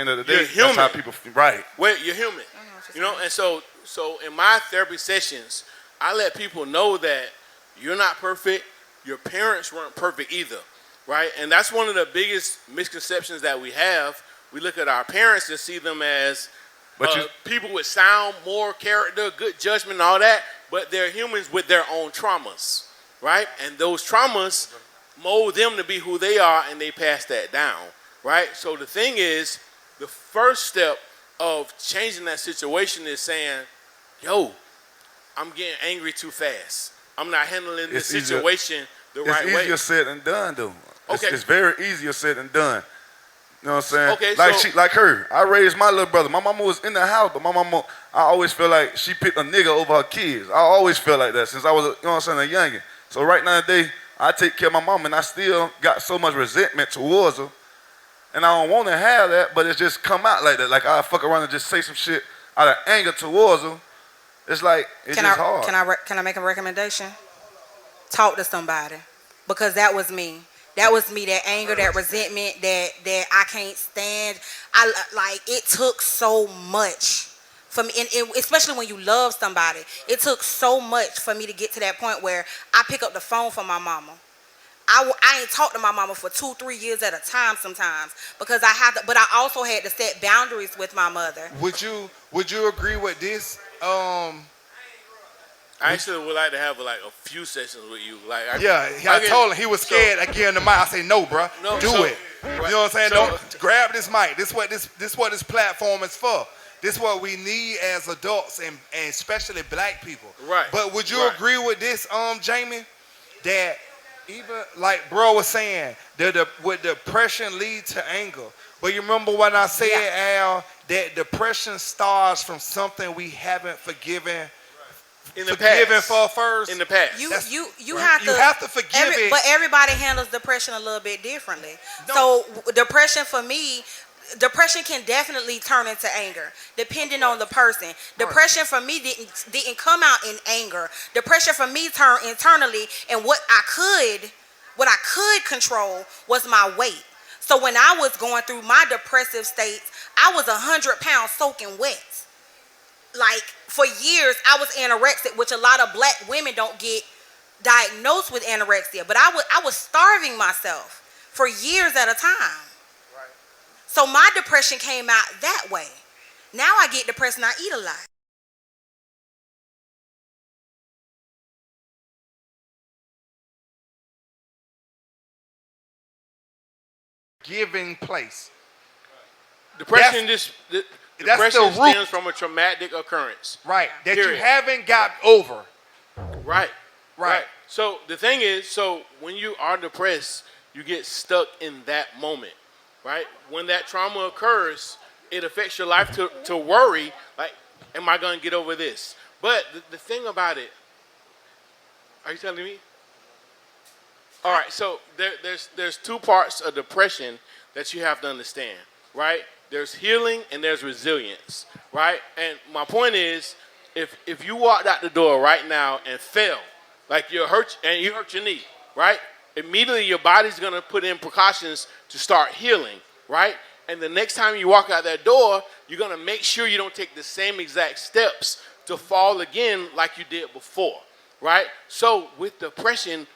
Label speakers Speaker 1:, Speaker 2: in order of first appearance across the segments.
Speaker 1: End of the day, that's how people feel. Right.
Speaker 2: Well, you're human. You know, and so in my therapy sessions, I let people know that you're not perfect. Your parents weren't perfect either, right? And that's one of the biggest misconceptions that we have. We look at our parents and see them as people with sound, moral character, good judgment, and all that, but they're humans with their own traumas, right? And those traumas mold them to be who they are, and they pass that down, right? So the thing is, the first step of changing that situation is saying, yo, I'm getting angry too fast. I'm not handling this situation the right way.
Speaker 1: It's easier said than done, though.
Speaker 2: Okay.
Speaker 1: It's very easier said than done. You know what I'm saying?
Speaker 2: Okay,
Speaker 1: like her. I raised my little brother. My mama was in the house, but my mama, I always feel like she picked a nigga over her kids. I always felt like that since I was, you know what I'm saying, a youngin'. So right now today, I take care of my mom, and I still got so much resentment towards her. And I don't want to have that, but it's just come out like that. Like I fuck around and just say some shit out of anger towards her. It's like, it's just hard.
Speaker 3: Can I make a recommendation? Talk to somebody. Because that was me. That was me, that anger, that resentment, that I can't stand. It took so much for me, and especially when you love somebody. It took so much for me to get to that point where I pick up the phone for my mama. I ain't talked to my mama for 2-3 years at a time sometimes because I had to, but I also had to set boundaries with my mother.
Speaker 4: Would you agree with this?
Speaker 2: I actually would like to have a few sessions with you.
Speaker 4: I told him he was scared. I gave him the mic. I say, no, bro, do it. Right. You know what I'm saying? Don't grab this mic. This what this platform is for. This is what we need as adults and especially black people.
Speaker 2: Right.
Speaker 4: But would you agree with this, Jamie? That even like bro was saying, would depression lead to anger? But you remember when I said, Al, that depression starts from something we haven't forgiven.
Speaker 2: In the past.
Speaker 4: For first.
Speaker 2: In the past.
Speaker 3: You have to forgive it. But everybody handles depression a little bit differently. No. So depression for me, depression can definitely turn into anger, depending on the person. Depression for me didn't come out in anger. Depression for me turned internally, and what I could control was my weight. So when I was going through my depressive states, I was 100 pounds soaking wet. Like for years, I was anorexic, which a lot of black women don't get diagnosed with anorexia. But I was starving myself for years at a time. Right. So my depression came out that way. Now I get depressed and I eat a lot.
Speaker 4: Giving place.
Speaker 2: Depression Depression stems from a traumatic occurrence.
Speaker 4: Right. That you haven't got over.
Speaker 2: Right. So the thing is, when you are depressed, you get stuck in that moment. Right? When that trauma occurs, it affects your life to worry, like, am I going to get over this? But the thing about it, are you telling me? All right, so there's two parts of depression that you have to understand, right? There's healing and there's resilience, right? And my point is, if you walked out the door right now and fell, like you hurt your knee, right? Immediately your body's gonna put in precautions to start healing, right? And the next time you walk out that door, you're gonna make sure you don't take the same exact steps to fall again like you did before, right? So with depression,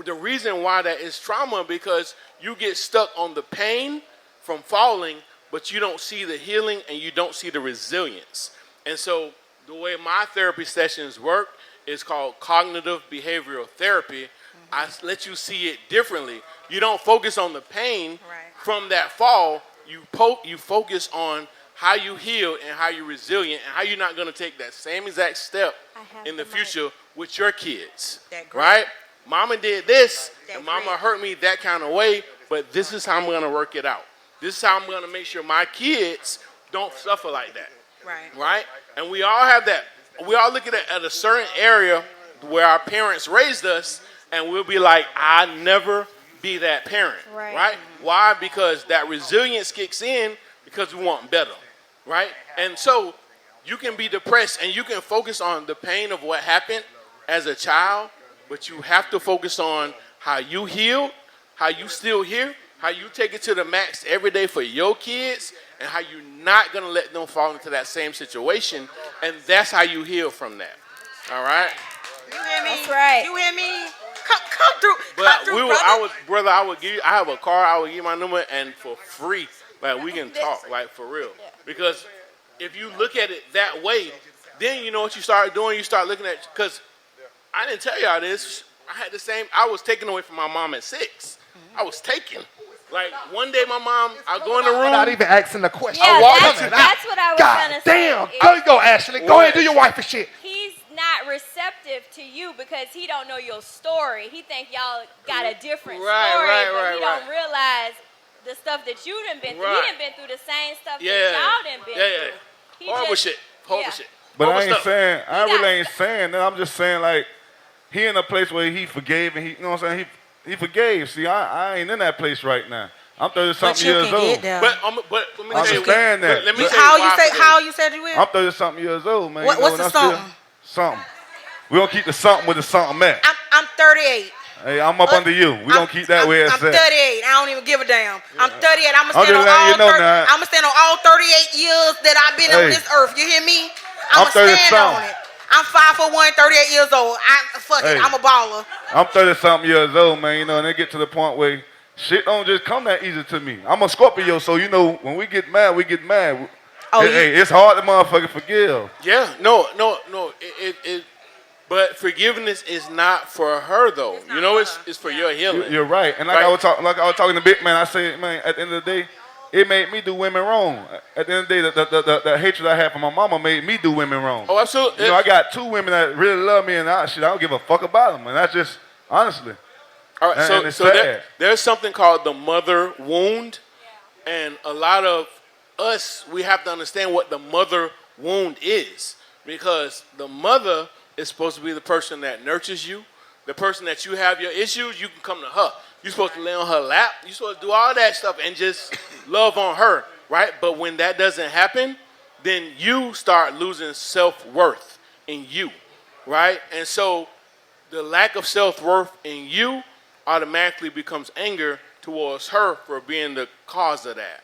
Speaker 2: the reason why that is trauma because you get stuck on the pain from falling, but you don't see the healing and you don't see the resilience. And so the way my therapy sessions work is called cognitive behavioral therapy. Mm-hmm. I let you see it differently. You don't focus on the pain from that fall. You focus on how you heal and how you're resilient and how you're not going to take that same exact step in the future with your kids, right? Mama did this and mama hurt me that kind of way, but this is how I'm going to work it out. This is how I'm going to make sure my kids don't suffer like that. Right? And we all have that. We all look at a certain area where our parents raised us, and we'll be like, I'll never be that parent. Right? Why? Because that resilience kicks in because we want better. Right? And so you can be depressed, and you can focus on the pain of what happened as a child, but you have to focus on how you healed, how you still here, how you take it to the max every day for your kids, and how you're not gonna let them fall into that same situation, and that's how you heal from that. All right.
Speaker 3: You hear me?
Speaker 5: That's right.
Speaker 3: You hear me? Come through.
Speaker 2: But
Speaker 3: Come through, brother.
Speaker 2: I would give you. I have a car. I would give you my number, and for free, like we can talk, like for real. Because if you look at it that way, then you know what you start doing. You start looking at, because I didn't tell y'all this. I had the same. I was taken away from my mom at 6. I was taken. Like one day, my mom, I go in the room.
Speaker 6: Without even asking the question.
Speaker 5: Yeah,
Speaker 6: I
Speaker 5: that's what I was
Speaker 6: God
Speaker 5: gonna say.
Speaker 6: damn. There you go, Ashley. Go ahead and do your wife and shit.
Speaker 5: He's not receptive to you because he don't know your story. He think y'all got a different story, but he don't realize the stuff that you done been through. He done been through the same stuff that y'all done been through. He
Speaker 2: Horrible shit. Horrible shit.
Speaker 1: But
Speaker 2: Horrible
Speaker 1: I ain't
Speaker 2: stuff.
Speaker 1: saying, I really ain't saying that. I'm just saying, like, he in a place where he forgave, and he, you know what I'm saying? He forgave. See, I ain't in that place right now. I'm 30-something years old.
Speaker 2: But let me
Speaker 1: understand that.
Speaker 2: Let me
Speaker 3: How you said you will?
Speaker 1: I'm 30-something years old, man.
Speaker 3: What's the something?
Speaker 1: Something. We don't keep the something with the something at.
Speaker 3: I'm 38.
Speaker 1: Hey, I'm up under you. We don't keep that where it's
Speaker 3: I'm
Speaker 1: at.
Speaker 3: 38. I don't even give a damn. I'm 38. I'm
Speaker 1: I'm just letting you know now.
Speaker 3: I'm gonna stand on all 38 years that I've been on this earth. You hear me?
Speaker 1: I'm
Speaker 3: gonna stand
Speaker 1: 30-something.
Speaker 3: on it. I'm 5'1", 38 years old. I'm a baller.
Speaker 1: I'm 30-something years old, man. You know, and they get to the point where shit don't just come that easy to me. I'm a Scorpio, so you know when we get mad, we get mad. Hey, it's hard to motherfucking forgive.
Speaker 2: Yeah, no. But forgiveness is not for her though. You know, it's for your healing.
Speaker 1: You're right. And like I was talking to Big Man, I said, man, at the end of the day, it made me do women wrong. At the end of the day, the hatred I had for my mama made me do women wrong.
Speaker 2: Oh, absolutely.
Speaker 1: You know, I got 2 women that really love me, and I don't give a fuck about them. And that's just, honestly.
Speaker 2: All right,
Speaker 1: and
Speaker 2: so there's something called the mother wound. And a lot of us, we have to understand what the mother wound is. Because the mother is supposed to be the person that nurtures you. The person that you have your issues, you can come to her. You're supposed to lay on her lap. You're supposed to do all that stuff and just love on her, right? But when that doesn't happen, then you start losing self-worth in you, right? And so the lack of self-worth in you automatically becomes anger towards her for being the cause of that.